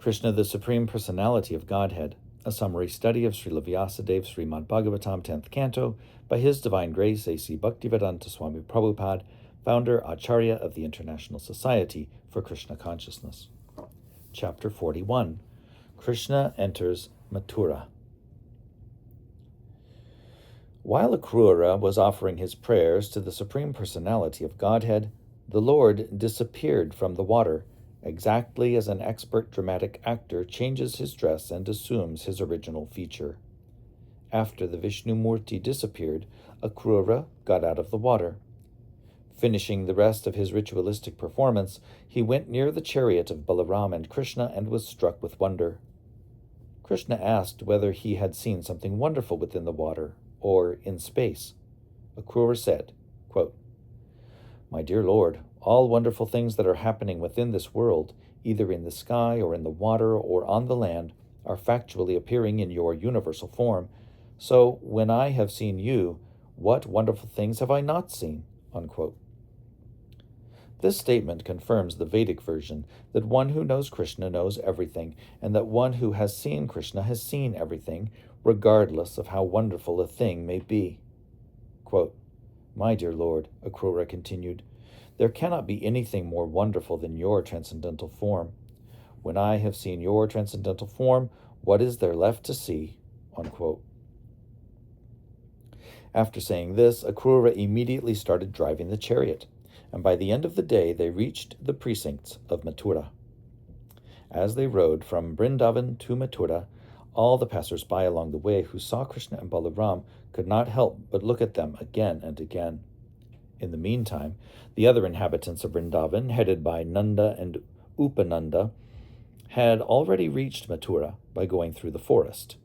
Krishna, the Supreme Personality of Godhead, a summary study of Srila Vyasadev's Srimad Bhagavatam 10th Canto, by His Divine Grace A.C. Bhaktivedanta Swami Prabhupada, founder Acharya of the International Society for Krishna Consciousness. Chapter 41. Krishna enters Mathura. While Akrura was offering his prayers to the Supreme Personality of Godhead, the Lord disappeared from the water, exactly as an expert dramatic actor changes his dress and assumes his original feature. After the Vishnu Murti disappeared, Akrura got out of the water. Finishing the rest of his ritualistic performance, he went near the chariot of Balaram and Krishna and was struck with wonder. Krishna asked whether he had seen something wonderful within the water, or in space. Akrura said, quote, "My dear Lord, all wonderful things that are happening within this world, either in the sky or in the water or on the land, are factually appearing in your universal form. So when I have seen you, what wonderful things have I not seen?" Unquote. This statement confirms the Vedic version that one who knows Krishna knows everything, and that one who has seen Krishna has seen everything, regardless of how wonderful a thing may be. Quote, "My dear Lord," Akrura continued, "there cannot be anything more wonderful than your transcendental form. When I have seen your transcendental form, what is there left to see?" Unquote. After saying this, Akrura immediately started driving the chariot, and by the end of the day they reached the precincts of Mathura. As they rode from Vrindavan to Mathura, all the passers-by along the way who saw Krishna and Balaram could not help but look at them again and again. In the meantime, the other inhabitants of Vrindavan, headed by Nanda and Upananda, had already reached Mathura by going through the forest,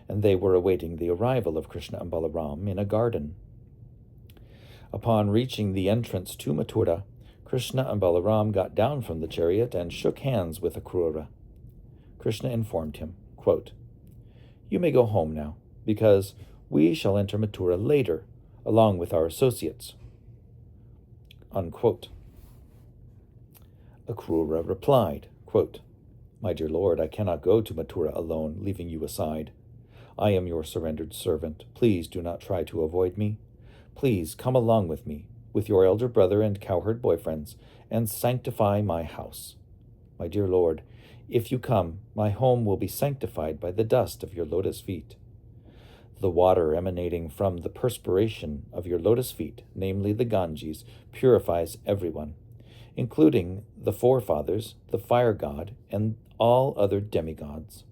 and they were awaiting the arrival of Krishna and Balaram in a garden. Upon reaching the entrance to Mathura, Krishna and Balaram got down from the chariot and shook hands with Akrura. Krishna informed him, quote, "You may go home now, because we shall enter Mathura later, along with our associates." Unquote. Akrura replied, quote, "My dear Lord, I cannot go to Mathura alone, leaving you aside. I am your surrendered servant. Please do not try to avoid me. Please come along with me, with your elder brother and cowherd boyfriends, and sanctify my house. My dear Lord, if you come, my home will be sanctified by the dust of your lotus feet. The water emanating from the perspiration of your lotus feet, namely the Ganges, purifies everyone, including the forefathers, the fire god, and all other demigods.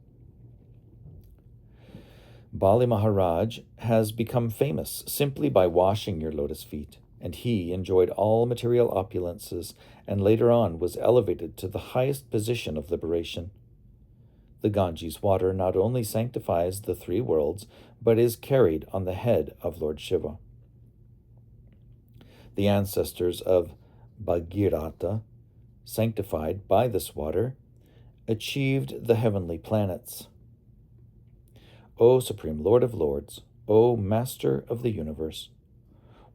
Bali Maharaj has become famous simply by washing your lotus feet, and he enjoyed all material opulences and later on was elevated to the highest position of liberation. The Ganges water not only sanctifies the three worlds, but is carried on the head of Lord Shiva. The ancestors of Bhagirata, sanctified by this water, achieved the heavenly planets. O Supreme Lord of Lords, O Master of the universe,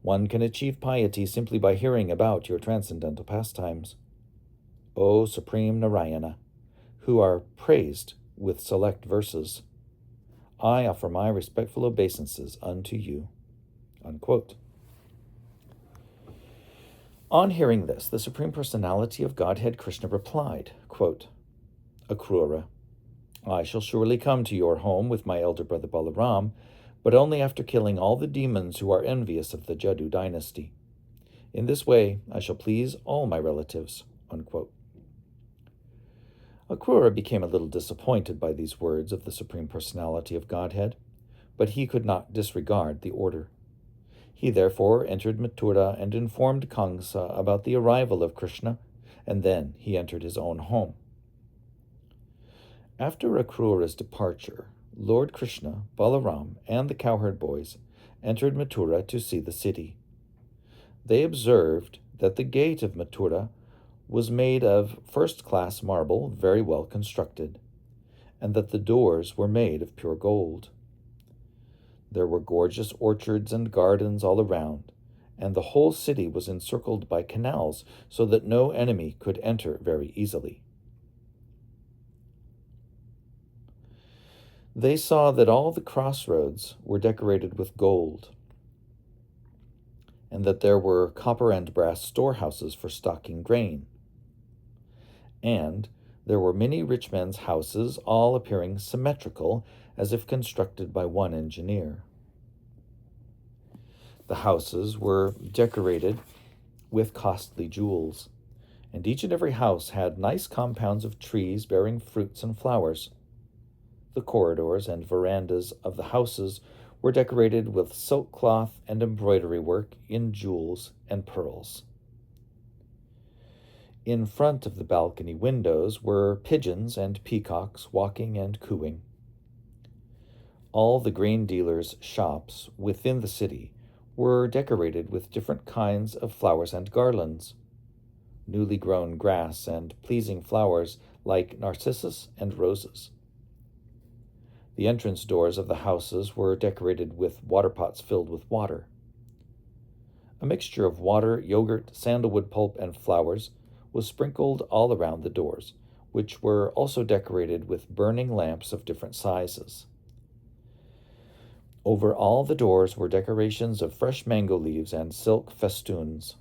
one can achieve piety simply by hearing about your transcendental pastimes. O Supreme Narayana, who are praised with select verses, I offer my respectful obeisances unto you." Unquote. On hearing this, the Supreme Personality of Godhead Krishna replied, quote, "Akrura, I shall surely come to your home with my elder brother Balaram, but only after killing all the demons who are envious of the Jadu dynasty. In this way, I shall please all my relatives." Unquote. Akrura became a little disappointed by these words of the Supreme Personality of Godhead, but he could not disregard the order. He therefore entered Mathura and informed Kamsa about the arrival of Krishna, and then he entered his own home. After Akrura's departure, Lord Krishna, Balaram, and the cowherd boys entered Mathura to see the city. They observed that the gate of Mathura was made of first-class marble, very well constructed, and that the doors were made of pure gold. There were gorgeous orchards and gardens all around, and the whole city was encircled by canals so that no enemy could enter very easily. They saw that all the crossroads were decorated with gold, and that there were copper and brass storehouses for stocking grain. And there were many rich men's houses, all appearing symmetrical, as if constructed by one engineer. The houses were decorated with costly jewels, and each and every house had nice compounds of trees bearing fruits and flowers. The corridors and verandas of the houses were decorated with silk cloth and embroidery work in jewels and pearls. In front of the balcony windows were pigeons and peacocks walking and cooing. All the grain dealers' shops within the city were decorated with different kinds of flowers and garlands, newly grown grass and pleasing flowers like narcissus and roses. The entrance doors of the houses were decorated with water pots filled with water. A mixture of water, yogurt, sandalwood pulp, and flowers was sprinkled all around the doors, which were also decorated with burning lamps of different sizes. Over all the doors were decorations of fresh mango leaves and silk festoons.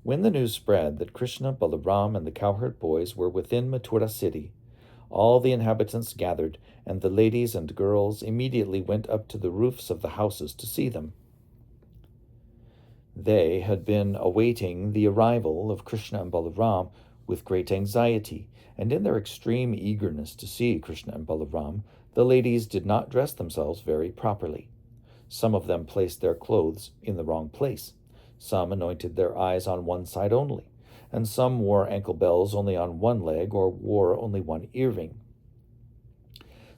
When the news spread that Krishna, Balaram, and the cowherd boys were within Mathura city, all the inhabitants gathered, and the ladies and girls immediately went up to the roofs of the houses to see them. They had been awaiting the arrival of Krishna and Balaram with great anxiety, and in their extreme eagerness to see Krishna and Balaram, the ladies did not dress themselves very properly. Some of them placed their clothes in the wrong place. Some anointed their eyes on one side only, and some wore ankle bells only on one leg or wore only one earring.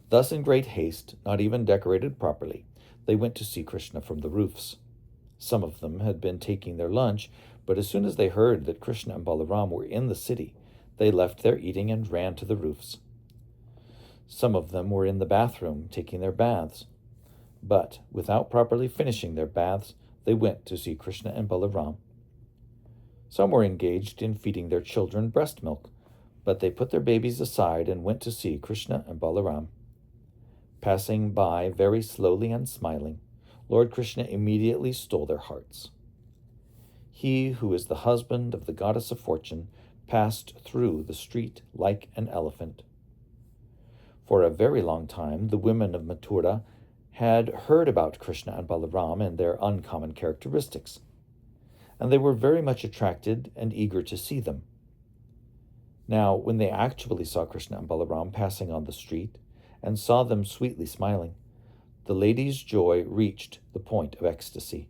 Thus, in great haste, not even decorated properly, they went to see Krishna from the roofs. Some of them had been taking their lunch, but as soon as they heard that Krishna and Balaram were in the city, they left their eating and ran to the roofs. Some of them were in the bathroom taking their baths, but without properly finishing their baths, they went to see Krishna and Balaram. Some were engaged in feeding their children breast milk, but they put their babies aside and went to see Krishna and Balaram. Passing by very slowly and smiling, Lord Krishna immediately stole their hearts. He who is the husband of the goddess of fortune passed through the street like an elephant. For a very long time, the women of Mathura had heard about Krishna and Balaram and their uncommon characteristics, and they were very much attracted and eager to see them. Now, when they actually saw Krishna and Balaram passing on the street and saw them sweetly smiling, the ladies' joy reached the point of ecstasy.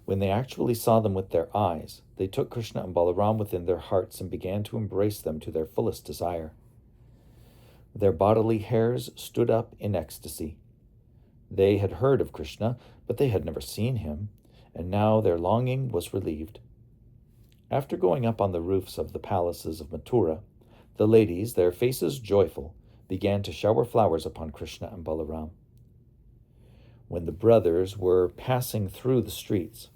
When they actually saw them with their eyes, they took Krishna and Balaram within their hearts and began to embrace them to their fullest desire. Their bodily hairs stood up in ecstasy. They had heard of Krishna, but they had never seen him, and now their longing was relieved. After going up on the roofs of the palaces of Mathura, the ladies, their faces joyful, began to shower flowers upon Krishna and Balaram. When the brothers were passing through the streets,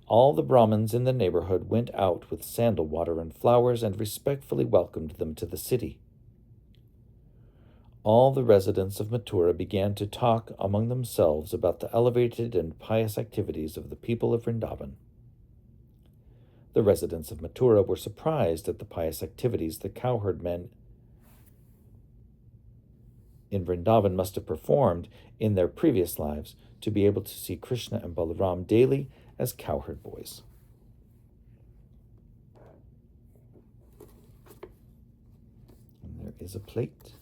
all the Brahmins in the neighborhood went out with sandal water and flowers and respectfully welcomed them to the city. All the residents of Mathura began to talk among themselves about the elevated and pious activities of the people of Vrindavan. The residents of Mathura were surprised at the pious activities the cowherd men in Vrindavan must have performed in their previous lives to be able to see Krishna and Balaram daily as cowherd boys. And there is a plate.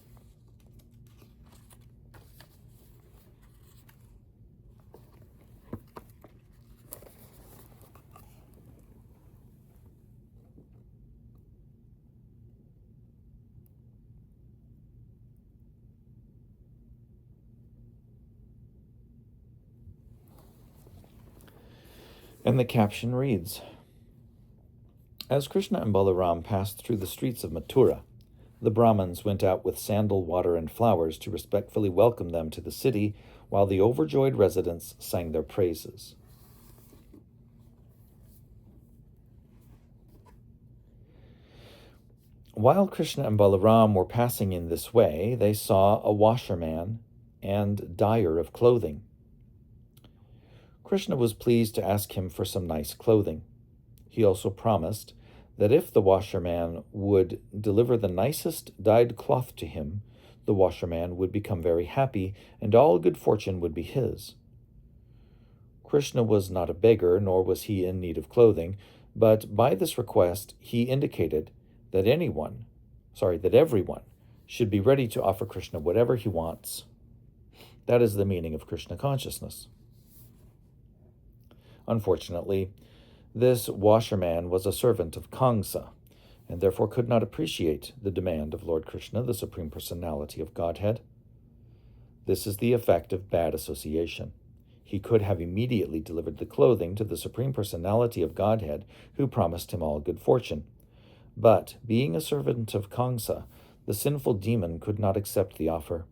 And the caption reads, As Krishna and Balaram passed through the streets of Mathura, the Brahmins went out with sandal water and flowers to respectfully welcome them to the city, while the overjoyed residents sang their praises. While Krishna and Balaram were passing in this way, they saw a washerman and dyer of clothing. Krishna was pleased to ask him for some nice clothing. He also promised that if the washerman would deliver the nicest dyed cloth to him, the washerman would become very happy, and all good fortune would be his. Krishna was not a beggar, nor was he in need of clothing, but by this request he indicated that everyone should be ready to offer Krishna whatever he wants. That is the meaning of Krishna consciousness. Unfortunately, this washerman was a servant of Kamsa, and therefore could not appreciate the demand of Lord Krishna, the Supreme Personality of Godhead. This is the effect of bad association. He could have immediately delivered the clothing to the Supreme Personality of Godhead, who promised him all good fortune. But, being a servant of Kamsa, the sinful demon could not accept the offer.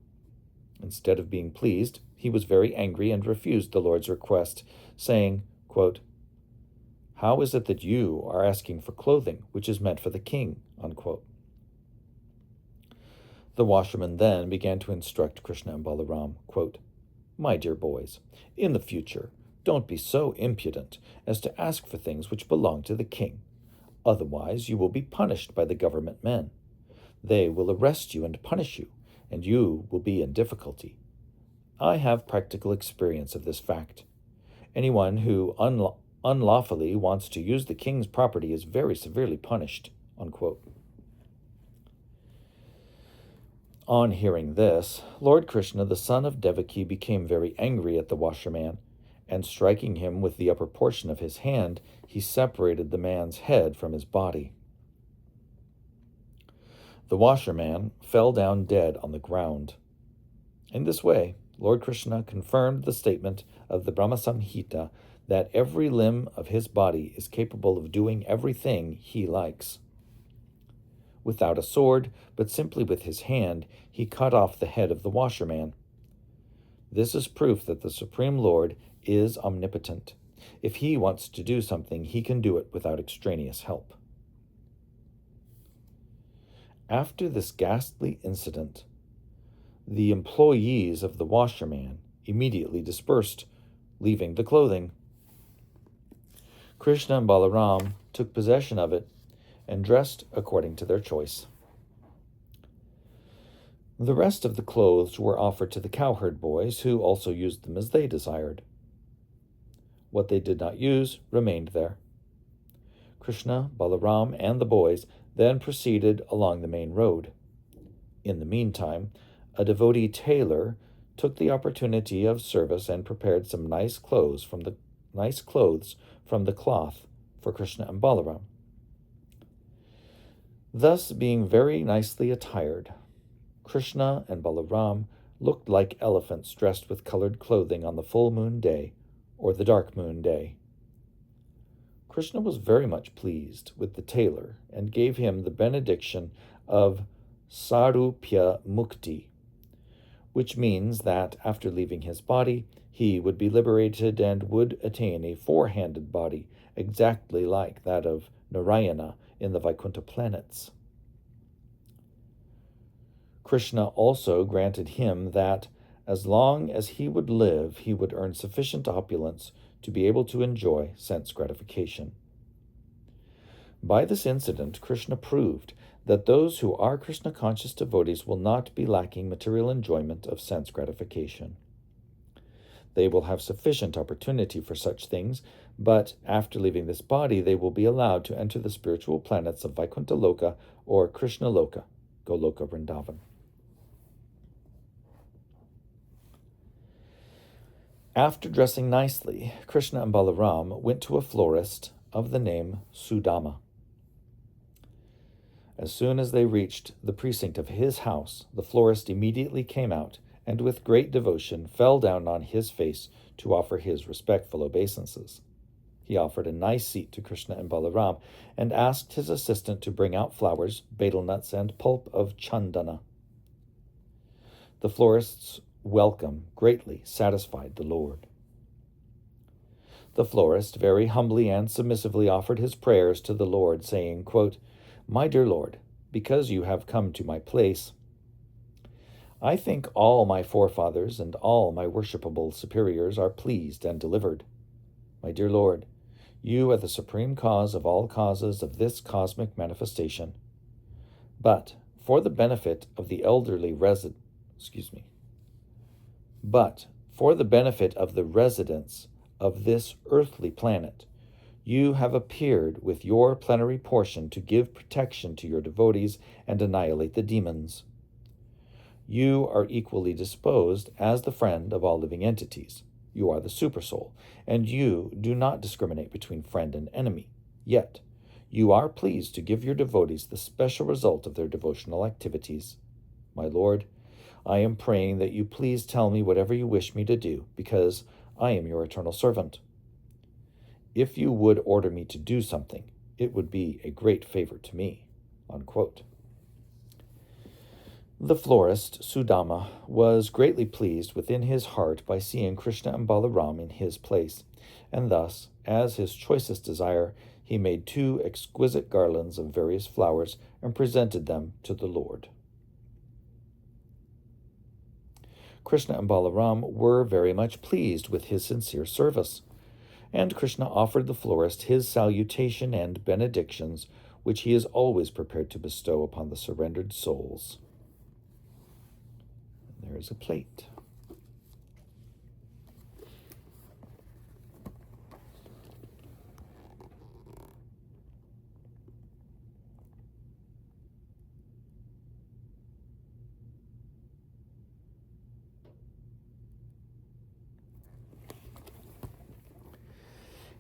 Instead of being pleased, he was very angry and refused the Lord's request, saying, quote, "How is it that you are asking for clothing which is meant for the king?" Unquote. The washerman then began to instruct Krishna and Balaram, quote, "My dear boys, in the future, don't be so impudent as to ask for things which belong to the king. Otherwise, you will be punished by the government men. They will arrest you and punish you, and you will be in difficulty. I have practical experience of this fact. Anyone who unlawfully wants to use the king's property is very severely punished." Unquote. On hearing this, Lord Krishna, the son of Devaki, became very angry at the washerman, and striking him with the upper portion of his hand, he separated the man's head from his body. The washerman fell down dead on the ground. In this way, Lord Krishna confirmed the statement of the Brahma Samhita that every limb of his body is capable of doing everything he likes. Without a sword, but simply with his hand, he cut off the head of the washerman. This is proof that the Supreme Lord is omnipotent. If he wants to do something, he can do it without extraneous help. After this ghastly incident, the employees of the washerman immediately dispersed, leaving the clothing. Krishna and Balaram took possession of it and dressed according to their choice. The rest of the clothes were offered to the cowherd boys, who also used them as they desired. What they did not use remained there. Krishna, Balaram, and the boys then proceeded along the main road. In the meantime, a devotee tailor took the opportunity of service and prepared some nice clothes from the cloth for Krishna and Balaram. Thus, being very nicely attired, Krishna and Balaram looked like elephants dressed with colored clothing on the full moon day or the dark moon day. Krishna was very much pleased with the tailor and gave him the benediction of Sarupya Mukti, which means that after leaving his body, he would be liberated and would attain a four-handed body, exactly like that of Narayana in the Vaikuntha planets. Krishna also granted him that, as long as he would live, he would earn sufficient opulence to be able to enjoy sense gratification. By this incident, Krishna proved that those who are Krishna-conscious devotees will not be lacking material enjoyment of sense gratification. They will have sufficient opportunity for such things, but after leaving this body, they will be allowed to enter the spiritual planets of Vaikuntha Loka or Krishna Loka, Goloka Vrindavan. After dressing nicely, Krishna and Balaram went to a florist of the name Sudama. As soon as they reached the precinct of his house, the florist immediately came out and with great devotion fell down on his face to offer his respectful obeisances. He offered a nice seat to Krishna and Balaram and asked his assistant to bring out flowers, betel nuts, and pulp of chandana. The florist's welcome greatly satisfied the Lord. The florist very humbly and submissively offered his prayers to the Lord, saying, quote, "My dear Lord, because you have come to my place, I think all my forefathers and all my worshipable superiors are pleased and delivered. My dear Lord, you are the supreme cause of all causes of this cosmic manifestation. But for the benefit of the residents of this earthly planet, you have appeared with your plenary portion to give protection to your devotees and annihilate the demons. You are equally disposed as the friend of all living entities. You are the supersoul, and you do not discriminate between friend and enemy. Yet, you are pleased to give your devotees the special result of their devotional activities. My Lord, I am praying that you please tell me whatever you wish me to do, because I am your eternal servant. If you would order me to do something, it would be a great favor to me." Unquote. The florist, Sudama, was greatly pleased within his heart by seeing Krishna and Balaram in his place, and thus, as his choicest desire, he made 2 exquisite garlands of various flowers and presented them to the Lord. Krishna and Balaram were very much pleased with his sincere service, and Krishna offered the florist his salutation and benedictions, which he is always prepared to bestow upon the surrendered souls. There is a plate.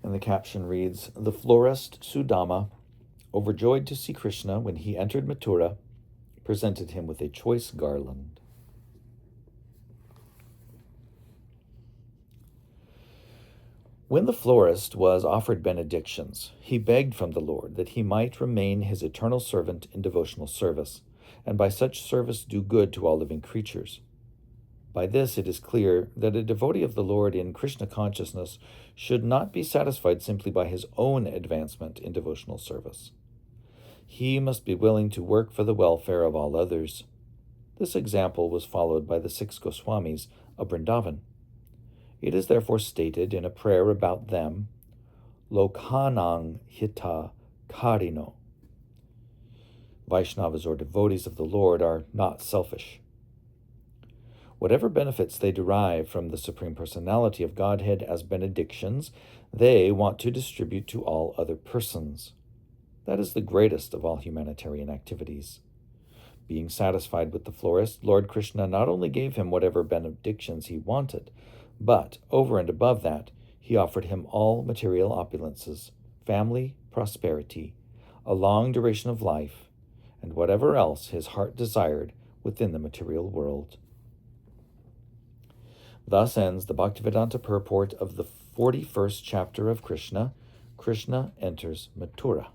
And the caption reads, "The florist, Sudama, overjoyed to see Krishna when he entered Mathura, presented him with a choice garland." When the florist was offered benedictions, he begged from the Lord that he might remain his eternal servant in devotional service, and by such service do good to all living creatures. By this it is clear that a devotee of the Lord in Krishna consciousness should not be satisfied simply by his own advancement in devotional service. He must be willing to work for the welfare of all others. This example was followed by the 6 Goswamis of Vrindavan. It is therefore stated in a prayer about them, Lokhanang hita karino. Vaishnavas or devotees of the Lord are not selfish. Whatever benefits they derive from the Supreme Personality of Godhead as benedictions, they want to distribute to all other persons. That is the greatest of all humanitarian activities. Being satisfied with the florist, Lord Krishna not only gave him whatever benedictions he wanted, but, over and above that, he offered him all material opulences, family, prosperity, a long duration of life, and whatever else his heart desired within the material world. Thus ends the Bhaktivedanta purport of the 41st chapter of Krishna. Krishna enters Mathura.